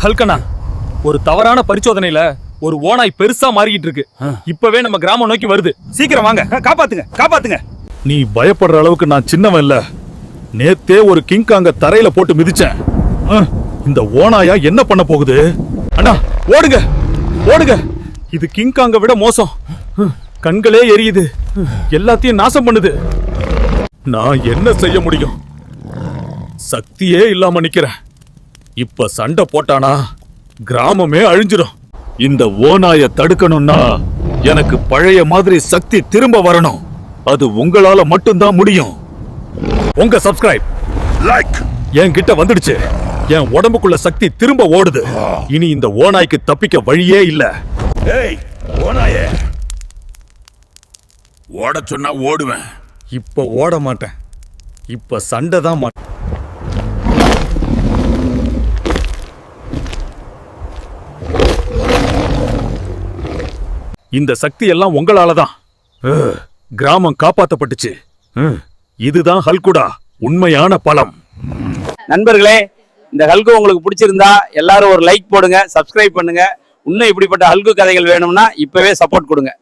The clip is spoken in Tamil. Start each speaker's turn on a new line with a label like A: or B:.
A: ஹல்கண்ணா, ஒரு தவறான பரிசோதனையில ஒரு ஓனாய் பெருசா மாறிக்கிட்டு இருக்கு. இப்பவே நம்ம கிராமம் நோக்கி வருது.
B: சீக்கிரம் வாங்க, காப்பாத்துங்க காப்பாத்துங்க.
C: நீ பயப்படுற அளவுக்கு நான் சின்னவன் இல்ல. நேத்தே ஒரு கிங்காங்க தரையில போட்டு மிதிச்சேன். இந்த ஓனாயா என்ன பண்ண போகுது? அண்ணா ஓடுங்க ஓடுங்க, இது கிங்காங்க விட மோசம். கண்களே எரியுது, எல்லாத்தையும் நாசம் பண்ணுது. நான் என்ன செய்ய முடியும்? சக்தியே இல்லாம நிக்கிறேன். இப்ப சண்டை போட்டானா கிராமமே அழிஞ்சிடும். இந்த ஓநாய தடுக்கணும்னா எனக்கு பழைய மாதிரி சக்தி திரும்ப வரணும். அது உங்களால மட்டும்தான் முடியும். உங்க சப்ஸ்கிரைப் லைக் என்கிட்ட வந்துடுச்சு. என் உடம்புக்குள்ள சக்தி திரும்ப ஓடுது. இனி இந்த ஓநாய்க்கு தப்பிக்க வழியே இல்ல.
B: ஏய் ஓநாயே, ஓட சொன்னா ஓடுவேன்.
C: இப்ப ஓட மாட்டேன். இப்ப சண்டை தான் மாட்டேன். இந்த சக்தி எல்லாம் உங்களால தான். கிராமம் காப்பாத்தப்பட்டுச்சு. இதுதான் ஹல்குடா உண்மையான பலம்.
D: நண்பர்களே, இந்த ஹல்கு உங்களுக்கு பிடிச்சிருந்தா எல்லாரும் ஒரு லைக் போடுங்க, சப்ஸ்கிரைப் பண்ணுங்க. இன்னும் இப்படிப்பட்ட ஹல்கு கதைகள் வேணும்னா இப்பவே சப்போர்ட் கொடுங்க.